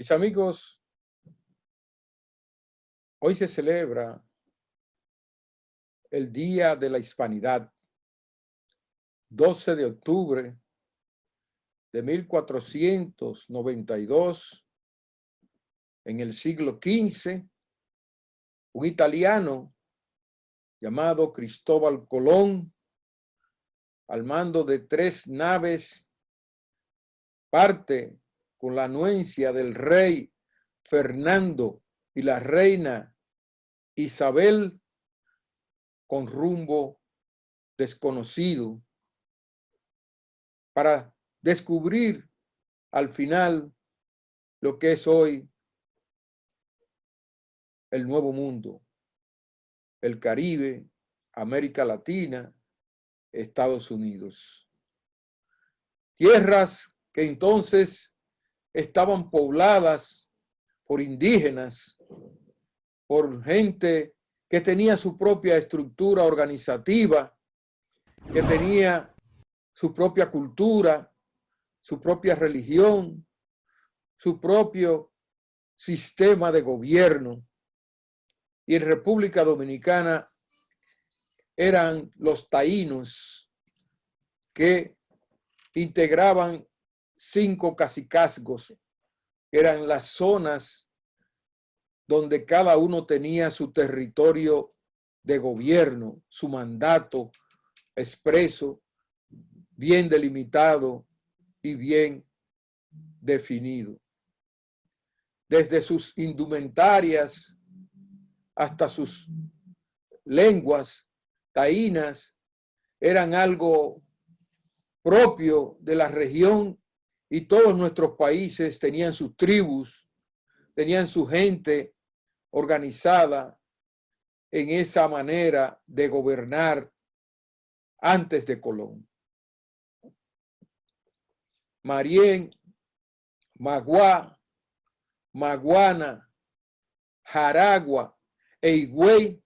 Mis amigos, hoy se celebra el Día de la Hispanidad, 12 de octubre de 1492, en el siglo XV, un italiano llamado Cristóbal Colón, al mando de 3 naves, parte con la anuencia del rey Fernando y la reina Isabel, con rumbo desconocido, para descubrir al final lo que es hoy el Nuevo Mundo, el Caribe, América Latina, Estados Unidos. Tierras que entonces estaban pobladas por indígenas, por gente que tenía su propia estructura organizativa, que tenía su propia cultura, su propia religión, su propio sistema de gobierno. Y en República Dominicana eran los taínos, que integraban 5 cacicazgos, eran las zonas donde cada uno tenía su territorio de gobierno, su mandato expreso, bien delimitado y bien definido. Desde sus indumentarias hasta sus lenguas taínas eran algo propio de la región, y todos nuestros países tenían sus tribus, tenían su gente organizada en esa manera de gobernar antes de Colón. Marién, Magua, Maguana, Jaragua e Higüey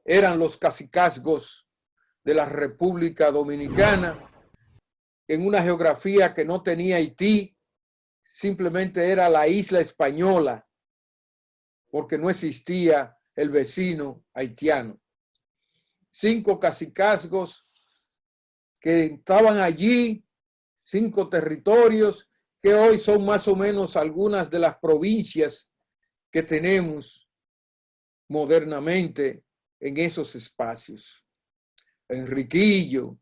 eran los cacicazgos de la República Dominicana, en una geografía que no tenía Haití, simplemente era la isla española, porque no existía el vecino haitiano. 5 cacicazgos que estaban allí, 5 territorios que hoy son más o menos algunas de las provincias que tenemos modernamente en esos espacios. Enriquillo,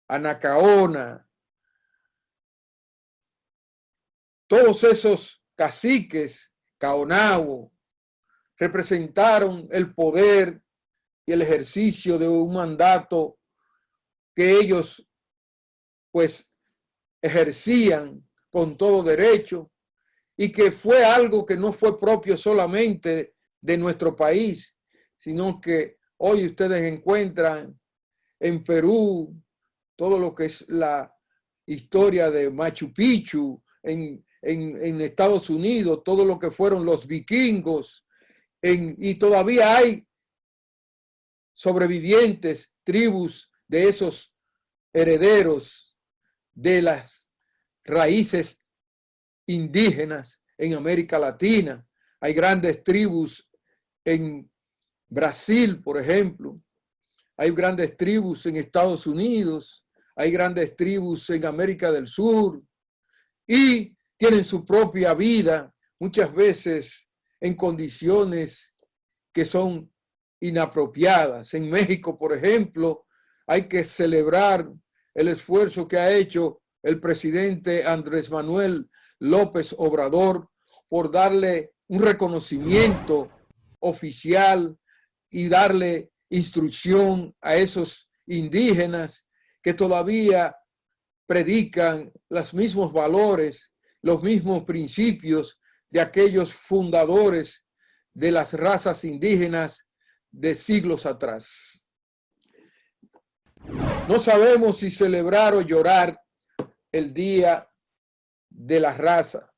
Anacaona, todos esos caciques, Caonabo, representaron el poder y el ejercicio de un mandato que ellos pues ejercían con todo derecho, y que fue algo que no fue propio solamente de nuestro país, sino que hoy ustedes encuentran en Perú todo lo que es la historia de Machu Picchu, en Estados Unidos todo lo que fueron los vikingos, y todavía hay sobrevivientes, tribus de esos herederos de las raíces indígenas en América Latina. Hay grandes tribus en Brasil, por ejemplo. Hay grandes tribus en Estados Unidos. Hay grandes tribus en América del Sur. Y tienen su propia vida, muchas veces en condiciones que son inapropiadas. En México, por ejemplo, hay que celebrar el esfuerzo que ha hecho el presidente Andrés Manuel López Obrador por darle un reconocimiento oficial y darle instrucción a esos indígenas que todavía predican los mismos valores, los mismos principios de aquellos fundadores de las razas indígenas de siglos atrás. No sabemos si celebrar o llorar el Día de la Raza,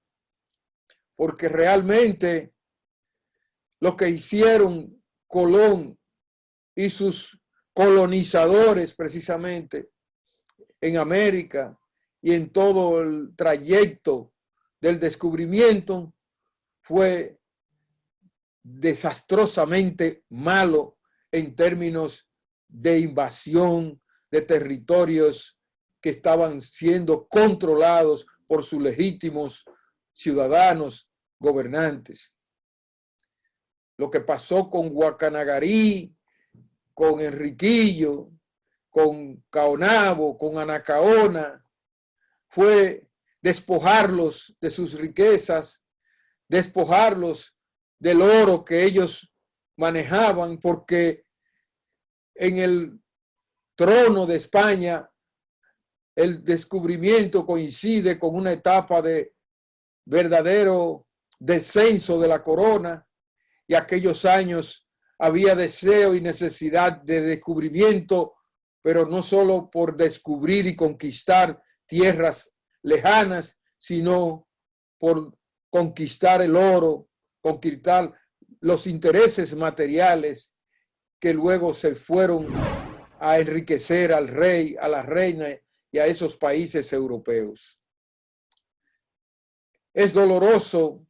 porque realmente lo que hicieron Colón y sus colonizadores precisamente en América y en todo el trayecto del descubrimiento fue desastrosamente malo en términos de invasión de territorios que estaban siendo controlados por sus legítimos ciudadanos gobernantes. Lo que pasó con Guacanagarí, con Enriquillo, con Caonabo, con Anacaona, fue despojarlos de sus riquezas, despojarlos del oro que ellos manejaban, porque en el trono de España el descubrimiento coincide con una etapa de verdadero descenso de la corona, y aquellos años había deseo y necesidad de descubrimiento, pero no solo por descubrir y conquistar tierras lejanas, sino por conquistar el oro, conquistar los intereses materiales que luego se fueron a enriquecer al rey, a la reina y a esos países europeos. Es doloroso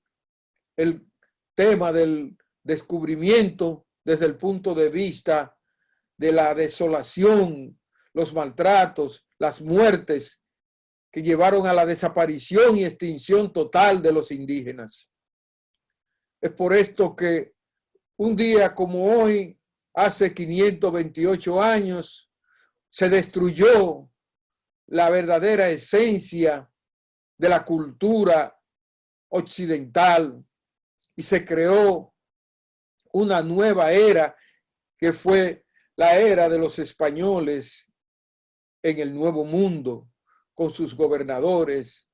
el tema del descubrimiento desde el punto de vista de la desolación, los maltratos, las muertes que llevaron a la desaparición y extinción total de los indígenas. Es por esto que un día como hoy, hace 528 años, se destruyó la verdadera esencia de la cultura occidental y se creó una nueva era que fue la era de los españoles en el Nuevo Mundo, con sus gobernadores.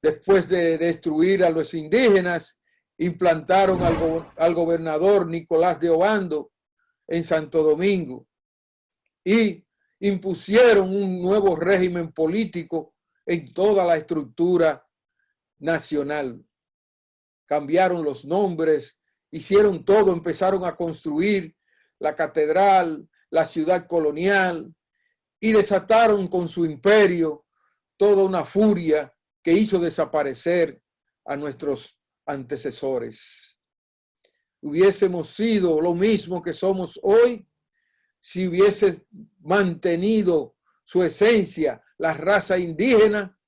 Después de destruir a los indígenas, implantaron al gobernador Nicolás de Obando en Santo Domingo y impusieron un nuevo régimen político en toda la estructura nacional. Cambiaron los nombres, hicieron todo, empezaron a construir la catedral, la ciudad colonial, y desataron con su imperio toda una furia que hizo desaparecer a nuestros antecesores. Hubiésemos sido lo mismo que somos hoy si hubiese mantenido su esencia la raza indígena.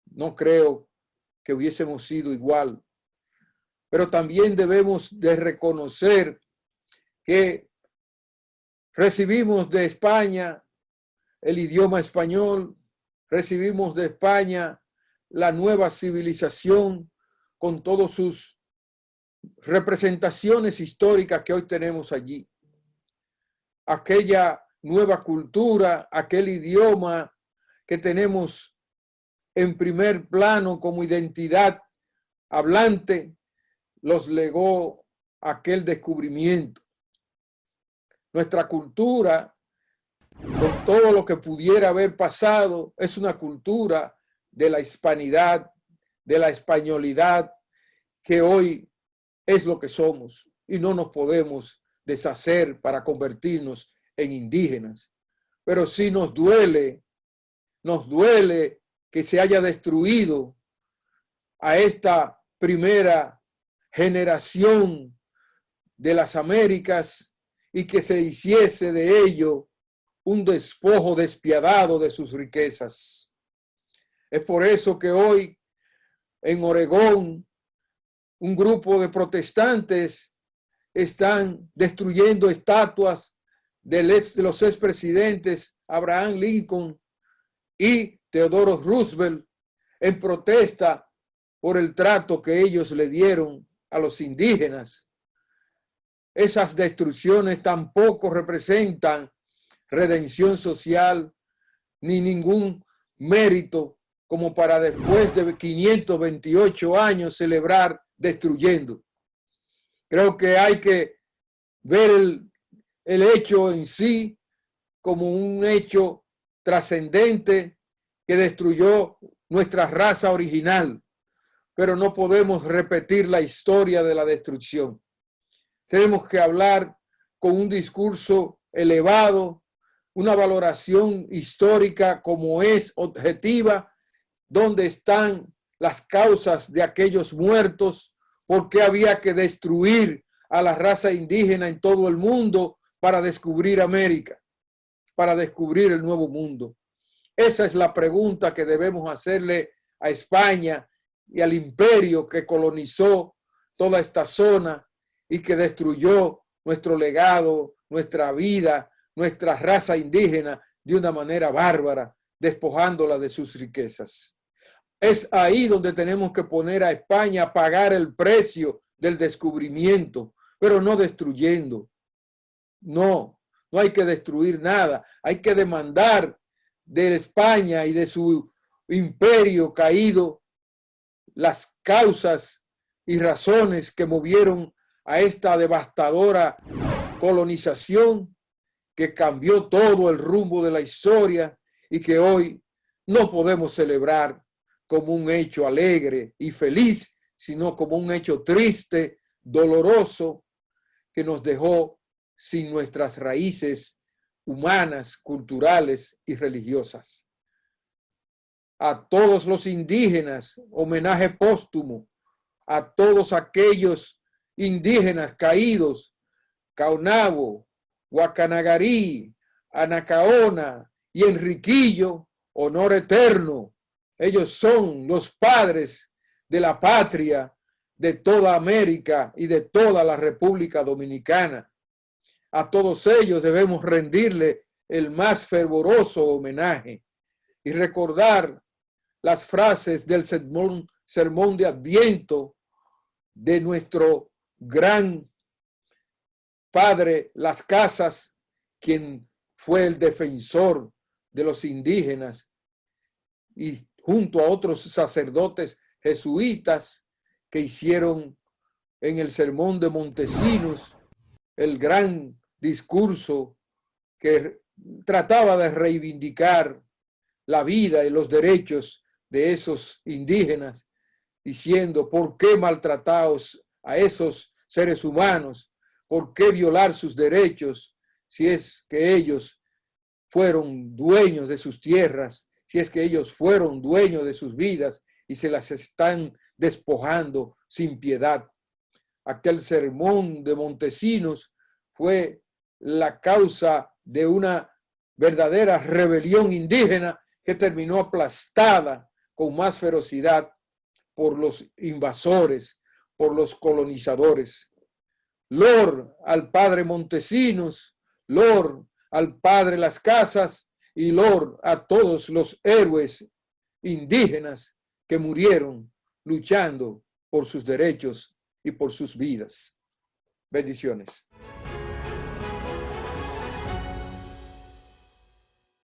No creo que hubiésemos sido igual. Pero también debemos de reconocer que recibimos de España el idioma español, recibimos de España la nueva civilización con todas sus representaciones históricas que hoy tenemos allí. Aquella nueva cultura, aquel idioma que tenemos en primer plano como identidad hablante, los legó aquel descubrimiento. Nuestra cultura, con todo lo que pudiera haber pasado, es una cultura de la hispanidad, de la españolidad, que hoy es lo que somos y no nos podemos deshacer para convertirnos en indígenas. Pero sí nos duele que se haya destruido a esta primera generación de las Américas y que se hiciese de ello un despojo despiadado de sus riquezas. Es por eso que hoy en Oregón un grupo de protestantes están destruyendo estatuas de los expresidentes Abraham Lincoln y Theodore Roosevelt en protesta por el trato que ellos le dieron a los indígenas. Esas destrucciones tampoco representan redención social ni ningún mérito como para después de 528 años celebrar destruyendo. Creo que hay que ver el hecho en sí como un hecho trascendente que destruyó nuestra raza original, pero no podemos repetir la historia de la destrucción. Tenemos que hablar con un discurso elevado, una valoración histórica como es objetiva, donde están las causas de aquellos muertos, ¿Por qué había que destruir a la raza indígena en todo el mundo para descubrir América, para descubrir el nuevo mundo? Esa es la pregunta que debemos hacerle a España y al imperio que colonizó toda esta zona y que destruyó nuestro legado, nuestra vida, nuestra raza indígena de una manera bárbara, despojándola de sus riquezas. Es ahí donde tenemos que poner a España a pagar el precio del descubrimiento, pero no destruyendo. No hay que destruir nada. Hay que demandar de España y de su imperio caído las causas y razones que movieron a esta devastadora colonización que cambió todo el rumbo de la historia y que hoy no podemos celebrar como un hecho alegre y feliz, sino como un hecho triste, doloroso, que nos dejó sin nuestras raíces humanas, culturales y religiosas. A todos los indígenas, homenaje póstumo, a todos aquellos indígenas caídos, Caonabo, Guacanagarí, Anacaona y Enriquillo, honor eterno. Ellos son los padres de la patria de toda América y de toda la República Dominicana. A todos ellos debemos rendirle el más fervoroso homenaje y recordar las frases del sermón de Adviento de nuestro gran padre Las Casas, quien fue el defensor de los indígenas, y junto a otros sacerdotes jesuitas que hicieron en el sermón de Montesinos el gran discurso que trataba de reivindicar la vida y los derechos de esos indígenas, diciendo por qué maltratados a esos seres humanos, por qué violar sus derechos si es que ellos fueron dueños de sus tierras, si es que ellos fueron dueños de sus vidas y se las están despojando sin piedad. Aquel sermón de Montesinos fue la causa de una verdadera rebelión indígena que terminó aplastada con más ferocidad por los invasores, por los colonizadores. Lor al padre Montesinos, lor al padre Las Casas y lor a todos los héroes indígenas que murieron luchando por sus derechos y por sus vidas. Bendiciones.